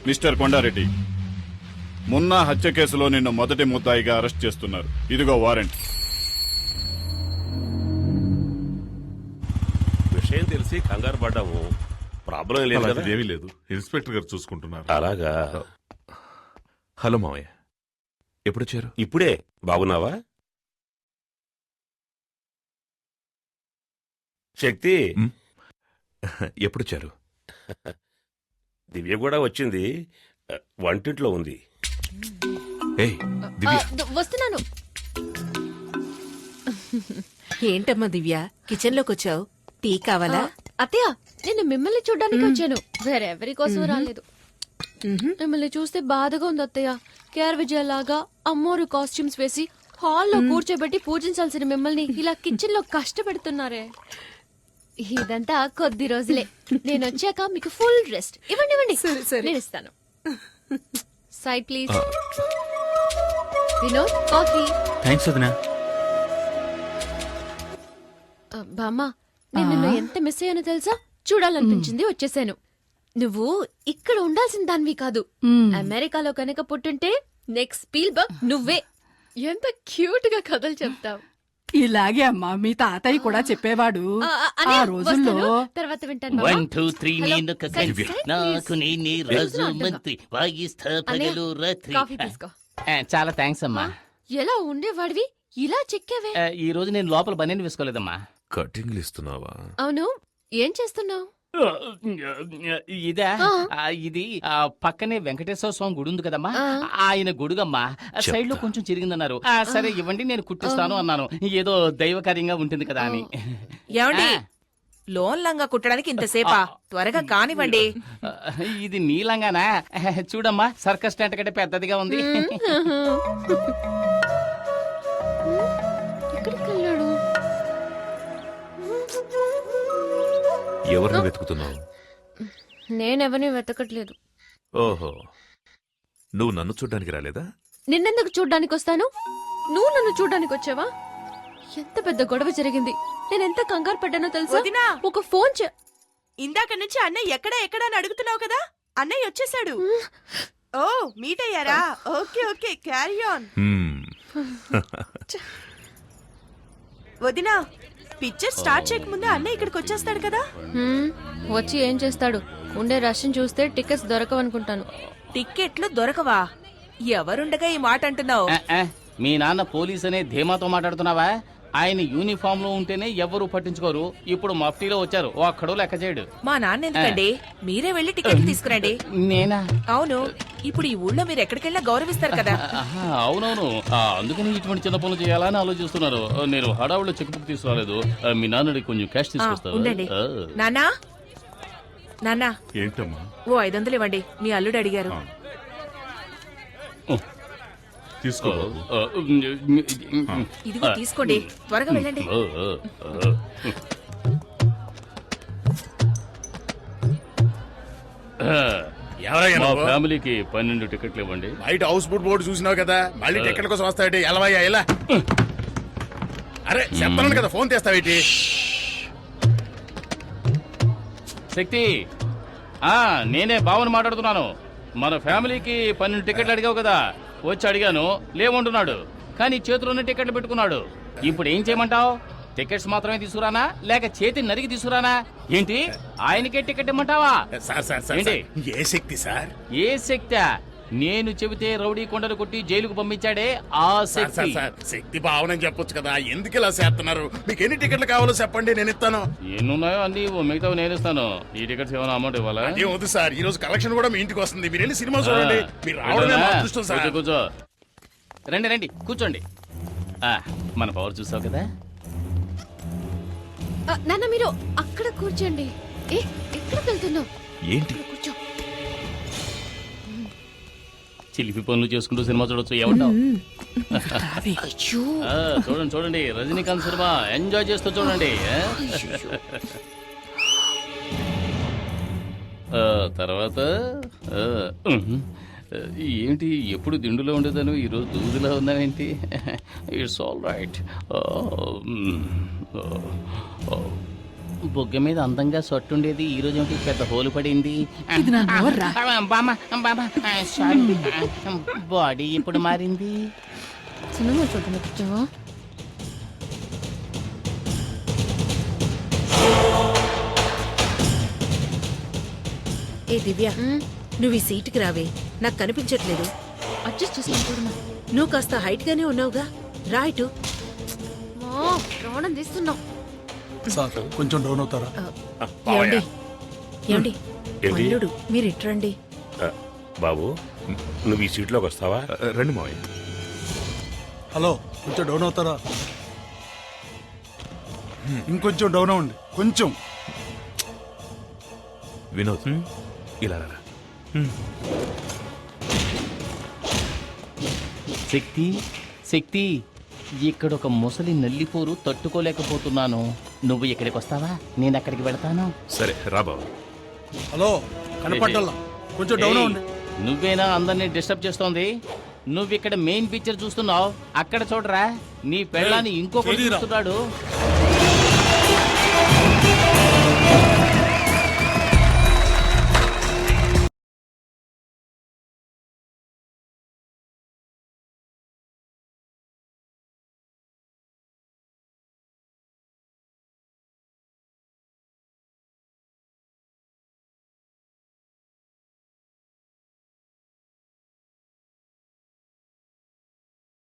Mister Kondareddy, Munna హత్య కేసులో నిన్ను మొదటి ముద్దాయిగా అరెస్ట్ చేస్తున్నారు. ఇదిగో వారెంట్. విషయం తెలిసి కంగారు పడ్డాము. ప్రాబ్లం లేదు కదా? ఏమీ లేదు, ఇన్స్పెక్టర్ గారు చూసుకుంటున్నారు. అలాగా. హలో మావయ్య, ఎప్పుడొచ్చారు? ఇప్పుడే. బాగున్నావా శక్తి? ఎప్పుడొచ్చారు? దివ్య కూడా వచ్చింది, వంటింట్లో ఉంది. ఏయ్ దివ్య, వస్తున్నాను. ఏంటమ్మా దివ్య, కిచెన్ లోకి వచ్చావు? టీ కావాలా? అత్తయ్య, నేను మిమ్మల్ని చూడ్డానికి వచ్చాను, వేరెవరి కోసం రాలేదు. మిమ్మల్ని చూస్తే బాధగా ఉంది అత్తయ్య. కేఆర్ విజయ లాగా అమ్మోరు కాస్ట్యూమ్స్ వేసి హాల్లో కూర్చోబెట్టి పూజించాల్సిన మిమ్మల్ని ఇలా కిచెన్ లో కష్టపెడుతున్నారే. ఇదంతా కొద్ది రోజులే. నేను వచ్చాక మీకు ఫుల్ రెస్ట్. ఇవ్వండి ఇవ్వండి, నేను ఇస్తాను. Side please. Vinod, coffee. Thanks వదినా. బామ్మ, నేను నిన్ను ఎంత మిస్ అయ్యానో తెలుసా? చూడాలనిపించింది, వచ్చేసాను. నువ్వు ఇక్కడ ఉండాల్సిన దానివి కాదు. అమెరికాలో కనుక పుట్టుంటే నెక్స్ట్ స్పీల్బర్గ్ నువ్వే. ఎంత క్యూట్ గా కథలు చెప్తావు. ఇలాగే అమ్మా, మీ తాతయ్య కూడా చెప్పేవాడు ఆ రోజుల్లో. తర్వాత వింటాను. 1 2 3 నేను కకండి నాకు నేనే రాజు మంత్రి వాయిస్తా పగలు రాత్రి. కాఫీ తీసుకో. చాలా థ్యాంక్స్ అమ్మా. ఎలా ఉండేవాడివి ఇలా చెక్కావే? ఈ రోజు నేను లోపల బనీని వేసుకోలేదమ్మా. కటింగ్లు ఇస్తున్నావా? అవును, ఏం చేస్తున్నావు? ఇదా? ఇది పక్కనే వెంకటేశ్వర స్వామి గుడి ఉంది కదమ్మా, ఆయన గుడుగమ్మా. సైడ్ లో కొంచెం చిరిగిందన్నారు. సరే ఇవ్వండి, నేను కుట్టిస్తాను అన్నాను. ఏదో దైవకార్యంగా ఉంటుంది కదా అని. ఏమండి, లోన్ లంగా కుట్టడానికి ఇంతసేపా? త్వరగా కానివ్వండి. ఇది నీలంగానా? చూడమ్మా, సర్కస్ టెంట్ కంటే పెద్దదిగా ఉంది. ఎక్కడికి వెళ్ళాడు? ఎవరిని వెతుకుతున్నావు? నేనెవరిని వెతకట్లేదు. ఓహో, నువ్వు నన్ను చూడ్డానికి రాలేదా? నిన్నెందుకు చూడ్డానికి వస్తాను? నువ్వు నన్ను చూడ్డానికి వచ్చావా? ఎంత పెద్ద గొడవ జరిగింది. నేనెంత కంగారు పడ్డానో తెలుసా? వదినా! ఒక ఫోన్ ఇందాక నుంచి అన్నయ్య ఎక్కడ అని అడుగుతున్నావు కదా, అన్నయ్య వచ్చేసాడు. ఓ, మీట్ అయ్యారా? Okay okay, carry on. వదినా, పిక్చర్ స్టార్ట్ చేయకముందే అన్నయ్య ఇక్కడికి వచ్చేస్తాడు కదా. వచ్చి ఏం చేస్తాడు? ఉండే రష్ని చూస్తే టికెట్స్ దొరకవనుకుంటాను. టిక్కెట్లు దొరకవా? ఎవరుండగా ఈ మాట అంటున్నావు? మీ నాన్న పోలీస్ అనే ధీమాతో మాట్లాడుతున్నావా? ఆయన యూనిఫామ్ లో ఉంటేనే ఎవరు పట్టించుకోరు. ఇప్పుడు మఫ్టీలో వచ్చారు, ఒక్కడో లెక్క చేయడు. మా నాన్న ఎందుకండి? మీరే వెళ్లి టికెట్ తీసుకురండి. నేనా? అవును, ఇప్పుడు ఈ ఊళ్ళో మీరు ఎక్కడికెళ్ళినా గౌరవిస్తారు కదా. అవునవును, అందుకని ఇటువంటి చిన్న పనులు చేయాలని ఆలోచిస్తున్నారు. నేను హడావుల్లో చెక్ బుక్ తీసుకురాలేదు. మీ నాన్నడి కొంచెం క్యాష్ తీసుకొస్తాను. ఉండండి. నాన్నా నాన్నా, ఏంటమ్మా? ఓ 500 ఇవ్వండి, మీ అల్లుడు అడిగారు. తీసుకో బాబు. ఇదిగో తీసుకోండి, త్వరగా వెళ్ళండి. మా ఫ్యామిలీకి 12 టికెట్లు ఇవ్వండి. బయట హౌస్ బోట్ బోర్డు చూసినావు కదా, మళ్ళీ టికెట్ల కోసం వస్తావేటి? ఎలవయ్యా ఎలా? అరే చెప్తాను కదా, ఫోన్ తెస్తావేటి? శక్తి, నేనే బావని మాట్లాడుతున్నాను. మన ఫ్యామిలీకి 12 టికెట్లు అడిగావు కదా, వచ్చి అడిగాను, లేవంటున్నాడు. కానీ చేతిలోనే టికెట్లు పెట్టుకున్నాడు. ఇప్పుడు ఏం చేయమంటావు? టికెట్స్ మాత్రమే తీసుకురానా, లేక చేతి నరికి తీసుకురానా? ఏంటి, ఆయనకే టికెట్ ఇమ్మంటావా? ఏంటి ఏ శక్తి సార్? ఏ శక్తి? నేను చెబితే రౌడీ కొండలు కొట్టి జైలుకు పంపించాడే ఆ శక్తి. శక్తి భావనని చెప్పొచ్చు కదా, ఎందుకు ఇలా చేస్తున్నారు? మీకు ఎన్ని టికెట్లు కావాలో చెప్పండి, నేను ఇస్తాను. ఎన్నున్నాయో అన్ని, మిగతా నేను ఇస్తాను. ఈ టికెట్స్ ఏమైనా అమౌంట్ ఇవ్వాలా? ఏం వద్దు సార్, ఈ రోజు కలెక్షన్ కూడా మీ ఇంటికి వస్తుంది. మీరు వెళ్ళి సినిమా చూడండి. మీరు రావడమే మా అదృష్టం సార్. కూర్చో, రండి రండి, కూర్చోండి. మన పవర్ చూసావు కదా. నాన్న, మీరు అక్కడ కూర్చోండి. ఎక్కడికి వెళ్తున్నావు? ఏంటి? కూర్చో. చిలిపి పనులు చేసుకుంటూ సినిమా చూడొచ్చు. ఏమంటావు? చూడండి చూడండి, రజనీకాంత్ సినిమా ఎంజాయ్ చేస్తూ చూడండి. తర్వాత ఏంటి, ఎప్పుడు దిండులో ఉండేదాను, ఈరోజు దూదులా ఉన్నావేంటి? It's all right. బొగ్గ మీద అందంగా సొట్టుండేది ఈ రోజు ఏమిటి పెద్ద హోలు పడింది ఇది నా నోర్రా. బాడీ ఇప్పుడు మారింది. సినిమా చూడడానికి వచ్చావా? ఏ దివ్య నువ్వు ఈ సీటుకి రావే, నాకు కనిపించట్లేదు. అడ్జస్ట్ చేసుకుని చూడమా. నువ్వు కాస్త హైట్ గానే ఉన్నావుగా, రా ఇటు. ప్రాణం తీస్తున్నావు. సార్ కొంచెం డౌన్ అవుతారా? ఏమండి ఏమండి ఏంటి? అల్లుడు మీరు ఇట్రండి. బాబు నువ్వు ఈ సీట్లోకి వస్తావా? రండి మావయ్య. హలో కొంచెం డౌన్ అవుతారా? ఇంకొంచెం డౌన్ అవ్వండి కొంచెం. వినోద్ ఇలా రా. శక్తి శక్తి, ఇక్కడ ఒక ముసలి నల్లిపోరు తట్టుకోలేకపోతున్నాను. నువ్వు ఇక్కడికి వస్తావా? నేను అక్కడికి వెళతాను. సరే రా బాబు. హలో కనపడ్డల్లా కొంచెం డౌన్ ఏయ్, అవ్వండి. నువ్వేనా అందరినీ డిస్టర్బ్ చేస్తోంది? నువ్వు ఇక్కడ మెయిన్ పిక్చర్ చూస్తున్నావు, అక్కడ చూడరా నీ పెళ్ళాన్ని ఇంకొకటి చెయ్యిరా. చూస్తున్నాడు.